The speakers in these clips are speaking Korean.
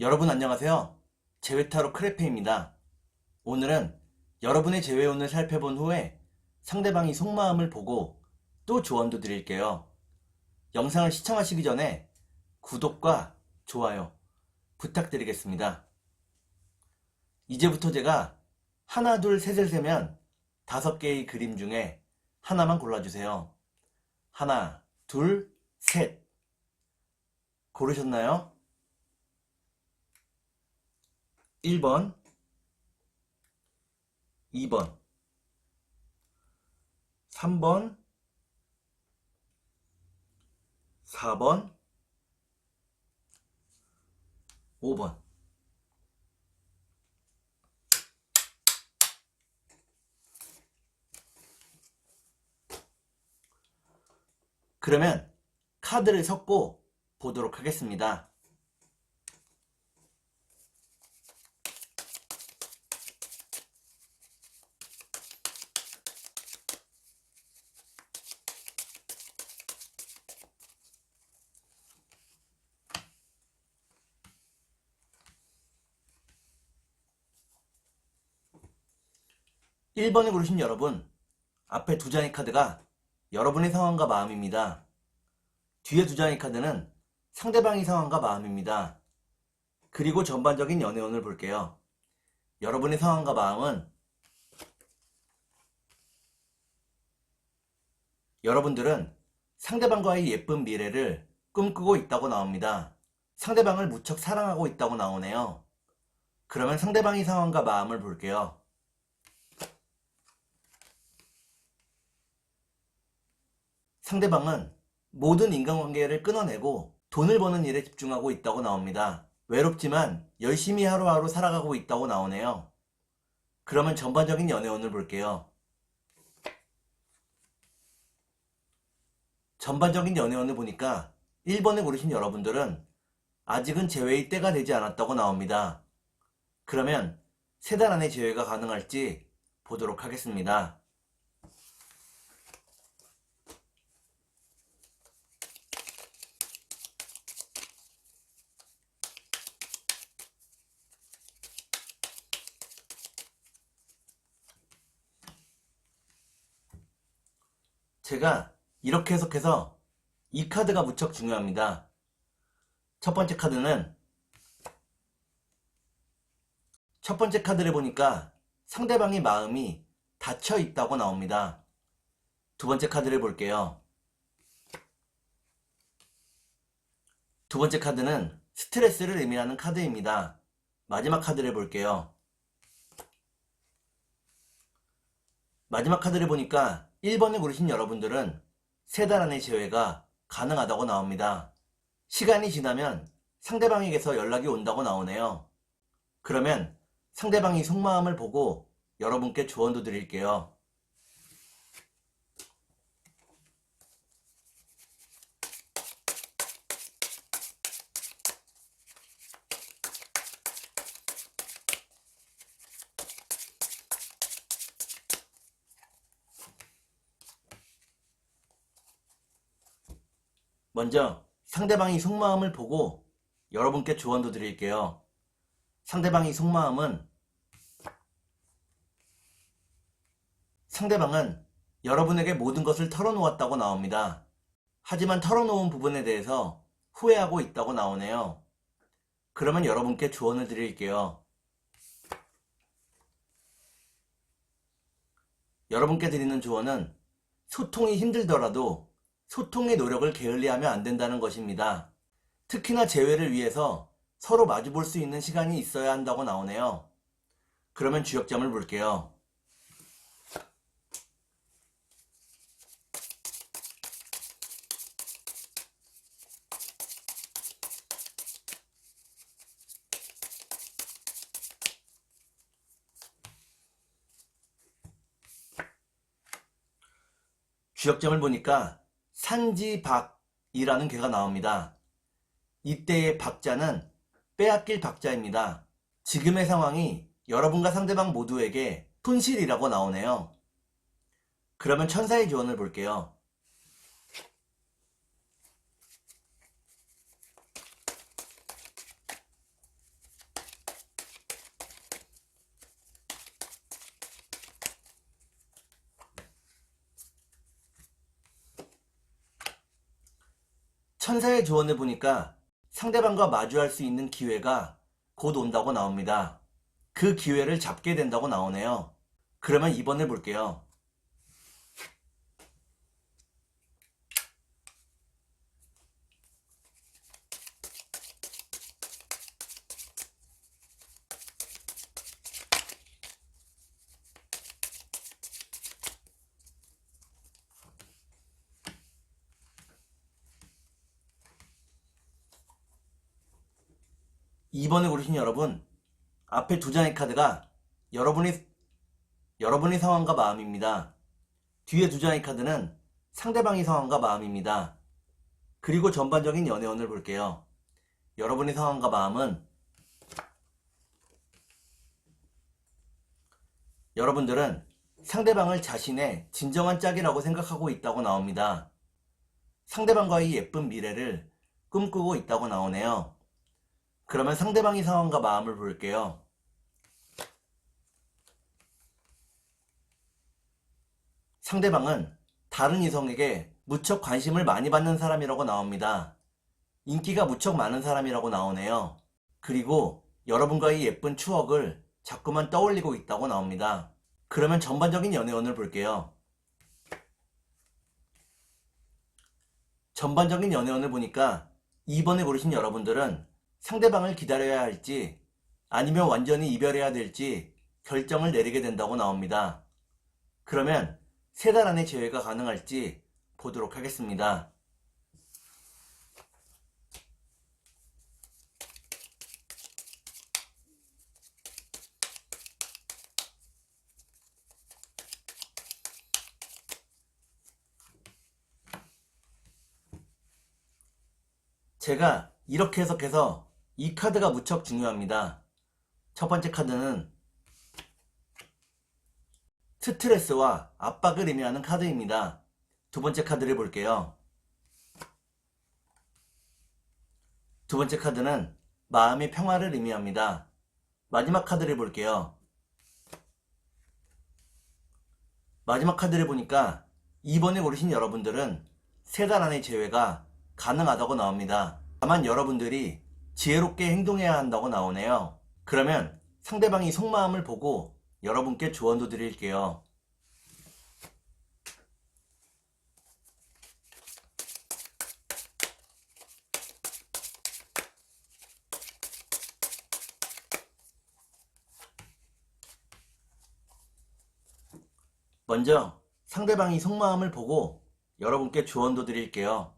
여러분 안녕하세요. 제외타로 크레페입니다. 오늘은 여러분의 제외운을 살펴본 후에 상대방이 속마음을 보고 또 조언도 드릴게요. 영상을 시청하시기 전에 구독과 좋아요 부탁드리겠습니다. 이제부터 제가 하나, 둘, 셋을 세면 5개의 그림 중에 하나만 골라주세요. 하나, 둘, 셋. 고르셨나요? 1번, 2번, 3번, 4번, 5번. 그러면 카드를 섞고 보도록 하겠습니다. 1번을 고르신 여러분, 앞에 2장의 카드가 여러분의 상황과 마음입니다. 뒤에 2장의 카드는 상대방의 상황과 마음입니다. 그리고 전반적인 연애운을 볼게요. 여러분의 상황과 마음은 여러분들은 상대방과의 예쁜 미래를 꿈꾸고 있다고 나옵니다. 상대방을 무척 사랑하고 있다고 나오네요. 그러면 상대방의 상황과 마음을 볼게요. 상대방은 모든 인간관계를 끊어내고 돈을 버는 일에 집중하고 있다고 나옵니다. 외롭지만 열심히 하루하루 살아가고 있다고 나오네요. 그러면 전반적인 연애운을 볼게요. 전반적인 연애운을 보니까 1번을 고르신 여러분들은 아직은 재회의 때가 되지 않았다고 나옵니다. 그러면 3달 안에 재회가 가능할지 보도록 하겠습니다. 제가 이렇게 해석해서 이 카드가 무척 중요합니다. 첫 번째 카드를 보니까 상대방의 마음이 닫혀 있다고 나옵니다. 두 번째 카드를 볼게요. 두 번째 카드는 스트레스를 의미하는 카드입니다. 마지막 카드를 볼게요. 마지막 카드를 보니까 1번을 고르신 여러분들은 3달 안의 재회가 가능하다고 나옵니다. 시간이 지나면 상대방에게서 연락이 온다고 나오네요. 그러면 상대방이 속마음을 보고 여러분께 조언도 드릴게요. 먼저 상대방이 속마음을 보고 여러분께 조언도 드릴게요. 상대방은 여러분에게 모든 것을 털어놓았다고 나옵니다. 하지만 털어놓은 부분에 대해서 후회하고 있다고 나오네요. 그러면 여러분께 조언을 드릴게요. 여러분께 드리는 조언은 소통이 힘들더라도 소통의 노력을 게을리하면 안 된다는 것입니다. 특히나 재회를 위해서 서로 마주볼 수 있는 시간이 있어야 한다고 나오네요. 그러면 주역점을 볼게요. 주역점을 보니까 산지박이라는 개가 나옵니다. 이때의 박자는 빼앗길 박자입니다. 지금의 상황이 여러분과 상대방 모두에게 손실이라고 나오네요. 그러면 천사의 조언을 볼게요. 천사의 조언을 보니까 상대방과 마주할 수 있는 기회가 곧 온다고 나옵니다. 그 기회를 잡게 된다고 나오네요. 그러면 2번을 볼게요. 2번을 고르신 여러분, 앞에 두 장의 카드가 여러분의 상황과 마음입니다. 뒤에 두 장의 카드는 상대방의 상황과 마음입니다. 그리고 전반적인 연애운을 볼게요. 여러분의 상황과 마음은 여러분들은 상대방을 자신의 진정한 짝이라고 생각하고 있다고 나옵니다. 상대방과의 예쁜 미래를 꿈꾸고 있다고 나오네요. 그러면 상대방의 상황과 마음을 볼게요. 상대방은 다른 이성에게 무척 관심을 많이 받는 사람이라고 나옵니다. 인기가 무척 많은 사람이라고 나오네요. 그리고 여러분과의 예쁜 추억을 자꾸만 떠올리고 있다고 나옵니다. 그러면 전반적인 연애운을 볼게요. 전반적인 연애운을 보니까 2번을 고르신 여러분들은 상대방을 기다려야 할지 아니면 완전히 이별해야 될지 결정을 내리게 된다고 나옵니다. 그러면 3달 안에 재회가 가능할지 보도록 하겠습니다. 제가 이렇게 해석해서 이 카드가 무척 중요합니다. 첫 번째 카드는 스트레스와 압박을 의미하는 카드입니다. 두 번째 카드를 볼게요. 두 번째 카드는 마음의 평화를 의미합니다. 마지막 카드를 볼게요. 마지막 카드를 보니까 2번에 고르신 여러분들은 3달 안의 재회가 가능하다고 나옵니다. 다만 여러분들이 지혜롭게 행동해야 한다고 나오네요. 그러면 상대방이 속마음을 보고 여러분께 조언도 드릴게요. 먼저 상대방이 속마음을 보고 여러분께 조언도 드릴게요.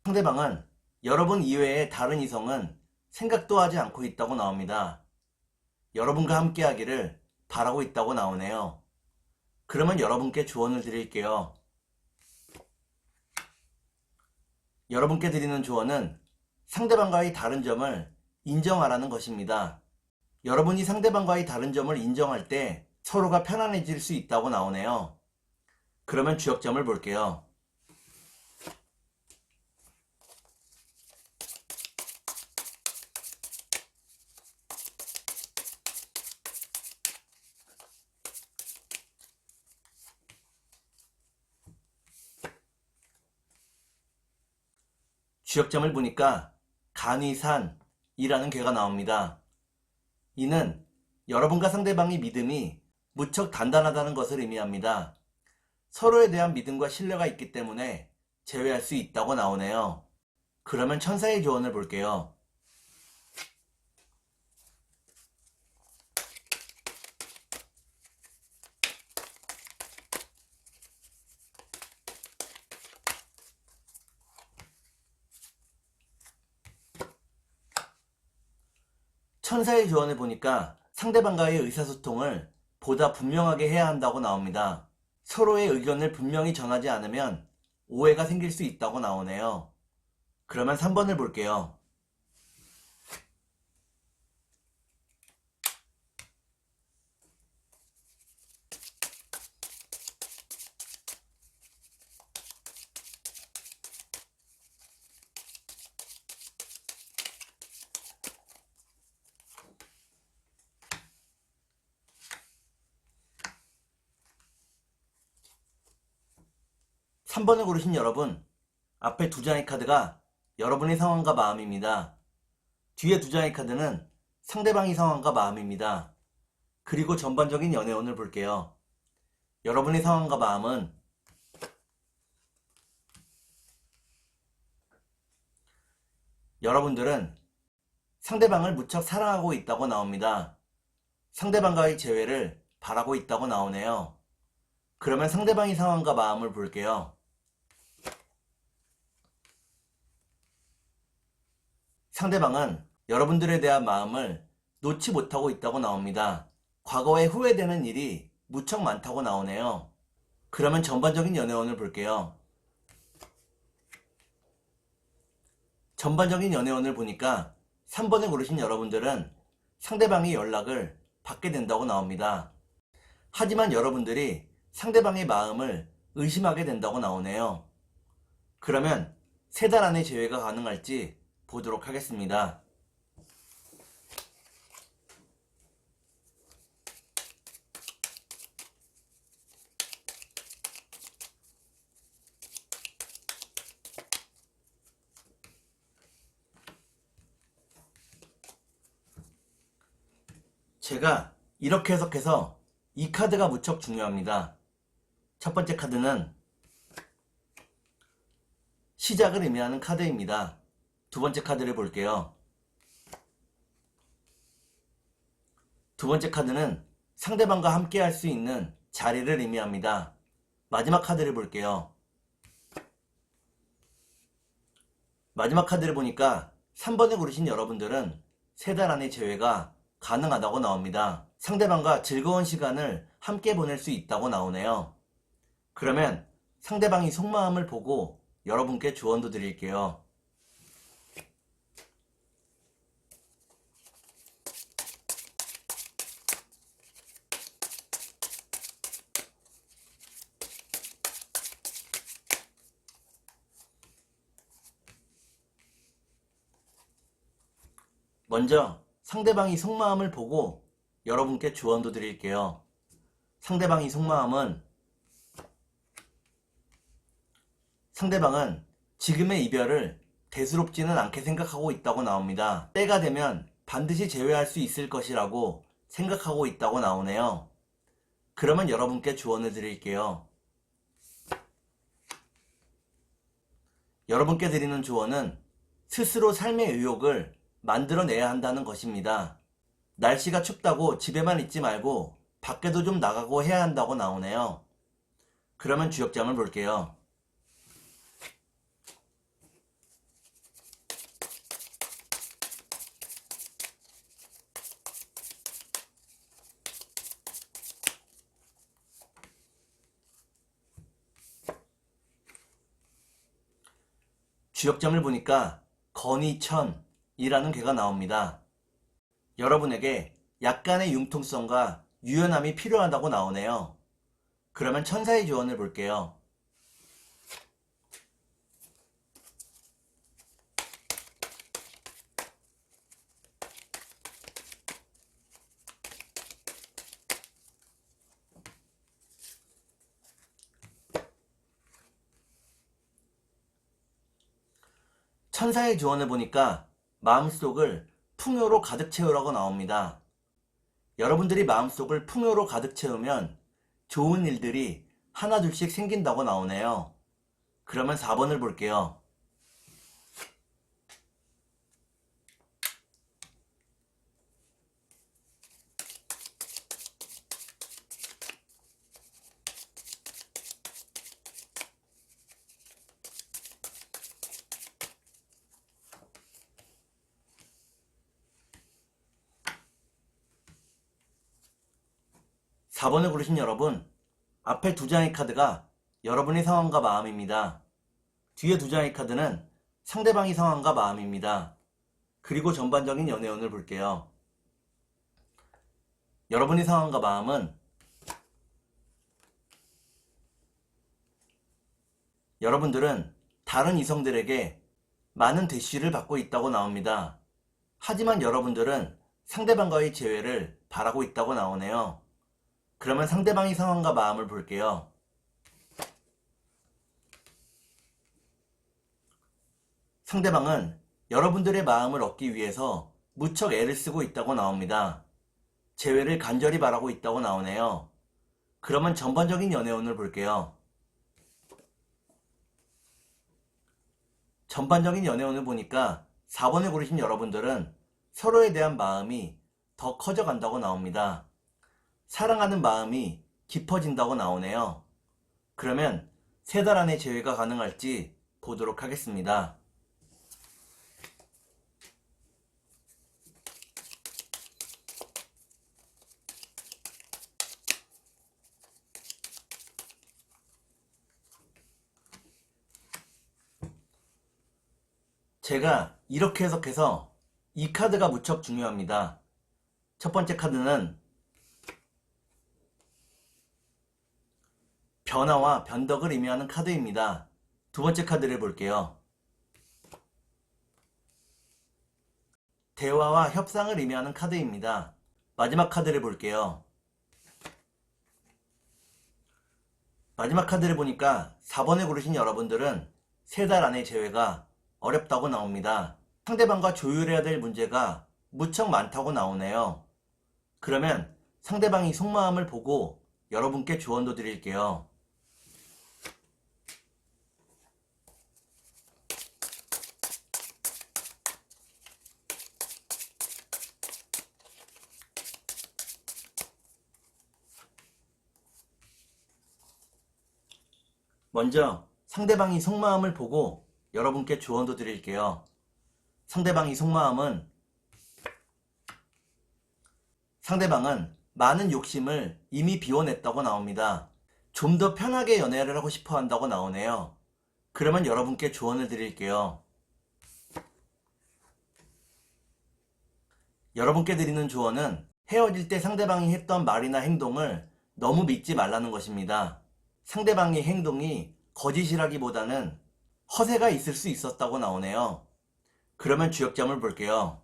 상대방은 여러분 이외의 다른 이성은 생각도 하지 않고 있다고 나옵니다. 여러분과 함께 하기를 바라고 있다고 나오네요. 그러면 여러분께 조언을 드릴게요. 여러분께 드리는 조언은 상대방과의 다른 점을 인정하라는 것입니다. 여러분이 상대방과의 다른 점을 인정할 때 서로가 편안해질 수 있다고 나오네요. 그러면 주역점을 볼게요. 주역점을 보니까 간이산이라는 괴가 나옵니다. 이는 여러분과 상대방의 믿음이 무척 단단하다는 것을 의미합니다. 서로에 대한 믿음과 신뢰가 있기 때문에 재회할 수 있다고 나오네요. 그러면 천사의 조언을 볼게요. 천사의 조언을 보니까 상대방과의 의사소통을 보다 분명하게 해야 한다고 나옵니다. 서로의 의견을 분명히 전하지 않으면 오해가 생길 수 있다고 나오네요. 그러면 3번을 볼게요. 3번을 고르신 여러분, 앞에 두 장의 카드가 여러분의 상황과 마음입니다. 뒤에 두 장의 카드는 상대방의 상황과 마음입니다. 그리고 전반적인 연애운을 볼게요. 여러분의 상황과 마음은 여러분들은 상대방을 무척 사랑하고 있다고 나옵니다. 상대방과의 재회를 바라고 있다고 나오네요. 그러면 상대방의 상황과 마음을 볼게요. 상대방은 여러분들에 대한 마음을 놓지 못하고 있다고 나옵니다. 과거에 후회되는 일이 무척 많다고 나오네요. 그러면 전반적인 연애운을 볼게요. 전반적인 연애운을 보니까 3번을 고르신 여러분들은 상대방의 연락을 받게 된다고 나옵니다. 하지만 여러분들이 상대방의 마음을 의심하게 된다고 나오네요. 그러면 3달 안에 재회가 가능할지 보도록 하겠습니다. 제가 이렇게 해석해서 이 카드가 무척 중요합니다. 첫 번째 카드는 시작을 의미하는 카드입니다. 두 번째 카드를 볼게요. 두 번째 카드는 상대방과 함께 할 수 있는 자리를 의미합니다. 마지막 카드를 볼게요. 마지막 카드를 보니까 3번을 고르신 여러분들은 3달 안에 재회가 가능하다고 나옵니다. 상대방과 즐거운 시간을 함께 보낼 수 있다고 나오네요. 그러면 상대방이 속마음을 보고 여러분께 조언도 드릴게요. 먼저 상대방이 속마음을 보고 여러분께 조언도 드릴게요. 상대방의 속마음은 상대방은 지금의 이별을 대수롭지는 않게 생각하고 있다고 나옵니다. 때가 되면 반드시 재회할 수 있을 것이라고 생각하고 있다고 나오네요. 그러면 여러분께 조언을 드릴게요. 여러분께 드리는 조언은 스스로 삶의 의욕을 만들어내야 한다는 것입니다. 날씨가 춥다고 집에만 있지 말고 밖에도 좀 나가고 해야 한다고 나오네요. 그러면 주역장을 볼게요. 주역점을 보니까 건이천이라는 괴가 나옵니다. 여러분에게 약간의 융통성과 유연함이 필요하다고 나오네요. 그러면 천사의 조언을 볼게요. 천사의 조언을 보니까 마음속을 풍요로 가득 채우라고 나옵니다. 여러분들이 마음속을 풍요로 가득 채우면 좋은 일들이 하나둘씩 생긴다고 나오네요. 그러면 4번을 볼게요. (4) 번을 고르신 여러분, 앞에 두 장의 카드가 여러분의 상황과 마음입니다. 뒤에 두 장의 카드는 상대방의 상황과 마음입니다. 그리고 전반적인 연애운을 볼게요. 여러분의 상황과 마음은 여러분들은 다른 이성들에게 많은 대시를 받고 있다고 나옵니다. 하지만 여러분들은 상대방과의 재회를 바라고 있다고 나오네요. 그러면 상대방의 상황과 마음을 볼게요. 상대방은 여러분들의 마음을 얻기 위해서 무척 애를 쓰고 있다고 나옵니다. 재회를 간절히 바라고 있다고 나오네요. 그러면 전반적인 연애운을 볼게요. 전반적인 연애운을 보니까 4번을 고르신 여러분들은 서로에 대한 마음이 더 커져간다고 나옵니다. 사랑하는 마음이 깊어진다고 나오네요. 그러면 3달 안에 재회가 가능할지 보도록 하겠습니다. 제가 이렇게 해석해서 이 카드가 무척 중요합니다. 첫 번째 카드는 변화와 변덕을 의미하는 카드입니다. 두 번째 카드를 볼게요. 대화와 협상을 의미하는 카드입니다. 마지막 카드를 볼게요. 마지막 카드를 보니까 4번을 고르신 여러분들은 3달 안에 재회가 어렵다고 나옵니다. 상대방과 조율해야 될 문제가 무척 많다고 나오네요. 그러면 상대방이 속마음을 보고 여러분께 조언도 드릴게요. 먼저 상대방이 속마음을 보고 여러분께 조언도 드릴게요. 상대방은 많은 욕심을 이미 비워냈다고 나옵니다. 좀 더 편하게 연애를 하고 싶어 한다고 나오네요. 그러면 여러분께 조언을 드릴게요. 여러분께 드리는 조언은 헤어질 때 상대방이 했던 말이나 행동을 너무 믿지 말라는 것입니다. 상대방의 행동이 거짓이라기보다는 허세가 있을 수 있었다고 나오네요. 그러면 주역점을 볼게요.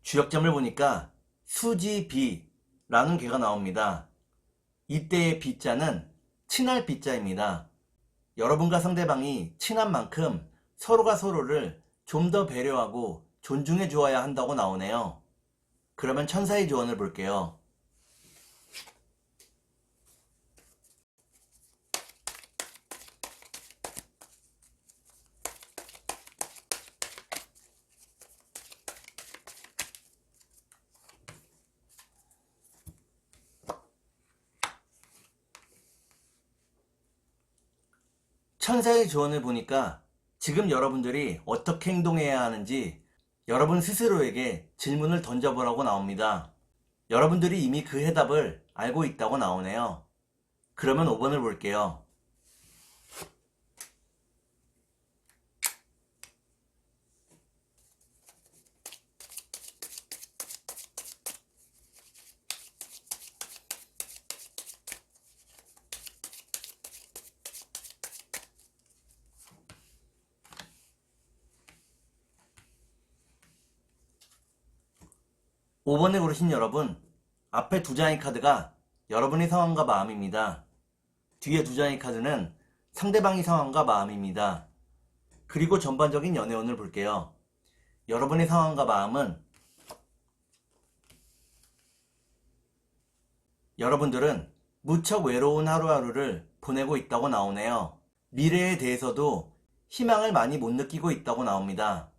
주역점을 보니까 수지비라는 개가 나옵니다. 이때의 비자는 친할 비자입니다. 여러분과 상대방이 친한 만큼 서로가 서로를 좀 더 배려하고 존중해 주어야 한다고 나오네요. 그러면 천사의 조언을 볼게요. 천사의 조언을 보니까 지금 여러분들이 어떻게 행동해야 하는지 여러분 스스로에게 질문을 던져보라고 나옵니다. 여러분들이 이미 그 해답을 알고 있다고 나오네요. 그러면 5번을 볼게요. 5번에 고르신 여러분, 앞에 2장의 카드가 여러분의 상황과 마음입니다. 뒤에 2장의 카드는 상대방의 상황과 마음입니다. 그리고 전반적인 연애운을 볼게요. 여러분의 상황과 마음은 여러분들은 무척 외로운 하루하루를 보내고 있다고 나오네요. 미래에 대해서도 희망을 많이 못 느끼고 있다고 나옵니다.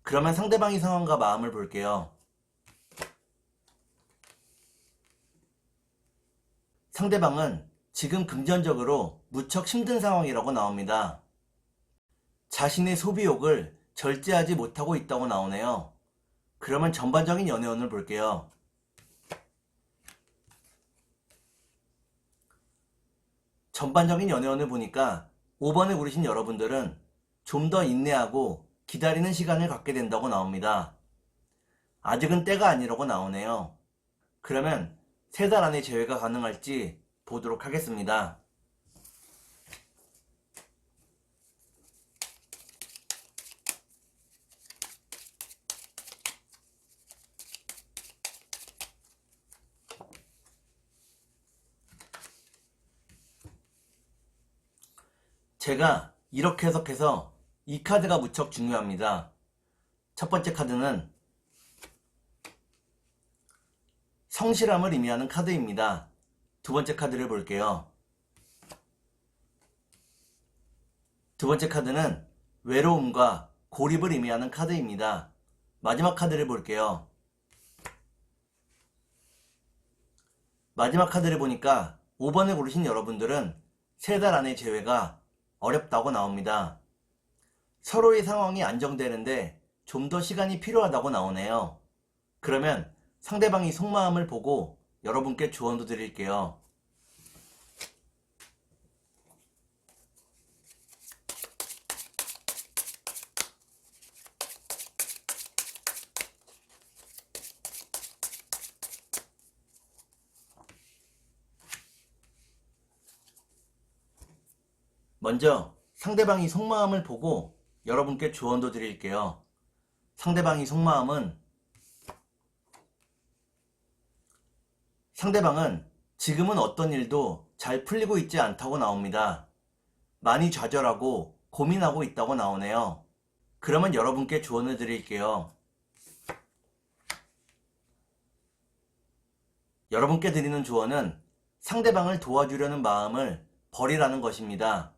그러면 상대방의 상황과 마음을 볼게요. 상대방은 지금 금전적으로 무척 힘든 상황이라고 나옵니다. 자신의 소비욕을 절제하지 못하고 있다고 나오네요. 그러면 전반적인 연애운을 볼게요. 전반적인 연애운을 보니까 5번을 고르신 여러분들은 좀 더 인내하고 기다리는 시간을 갖게 된다고 나옵니다. 아직은 때가 아니라고 나오네요. 그러면 3달 안에 재회가 가능할지 보도록 하겠습니다. 제가 이렇게 해석해서 이 카드가 무척 중요합니다. 첫 번째 카드는 성실함을 의미하는 카드입니다. 두 번째 카드를 볼게요. 두 번째 카드는 외로움과 고립을 의미하는 카드입니다. 마지막 카드를 볼게요. 마지막 카드를 보니까 5번을 고르신 여러분들은 3달 안의 재회가 어렵다고 나옵니다. 서로의 상황이 안정되는데 좀 더 시간이 필요하다고 나오네요. 그러면 상대방이 속마음을 보고 여러분께 조언도 드릴게요. 먼저 상대방이 속마음을 보고 여러분께 조언도 드릴게요. 상대방이 속마음은 상대방은 지금은 어떤 일도 잘 풀리고 있지 않다고 나옵니다. 많이 좌절하고 고민하고 있다고 나오네요. 그러면 여러분께 조언을 드릴게요. 여러분께 드리는 조언은 상대방을 도와주려는 마음을 버리라는 것입니다.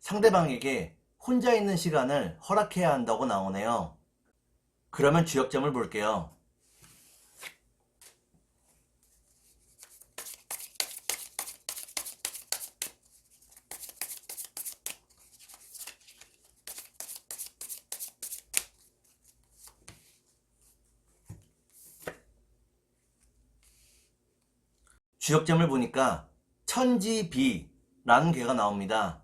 상대방에게 혼자 있는 시간을 허락해야 한다고 나오네요. 그러면 주역점을 볼게요. 주역점을 보니까 천지비라는 개가 나옵니다.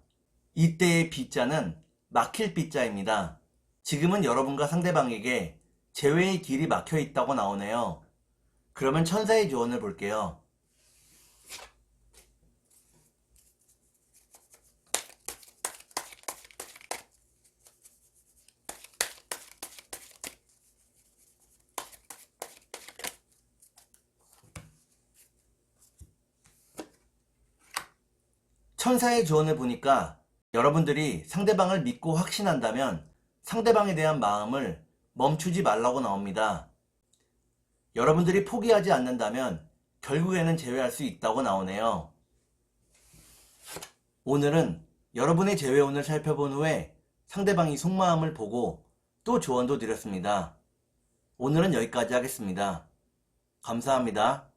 이때의 비자는 막힐 비자입니다. 지금은 여러분과 상대방에게 재회의 길이 막혀 있다고 나오네요. 그러면 천사의 조언을 볼게요. 천사의 조언을 보니까 여러분들이 상대방을 믿고 확신한다면 상대방에 대한 마음을 멈추지 말라고 나옵니다. 여러분들이 포기하지 않는다면 결국에는 재회할 수 있다고 나오네요. 오늘은 여러분의 재회운을 살펴본 후에 상대방이 속마음을 보고 또 조언도 드렸습니다. 오늘은 여기까지 하겠습니다. 감사합니다.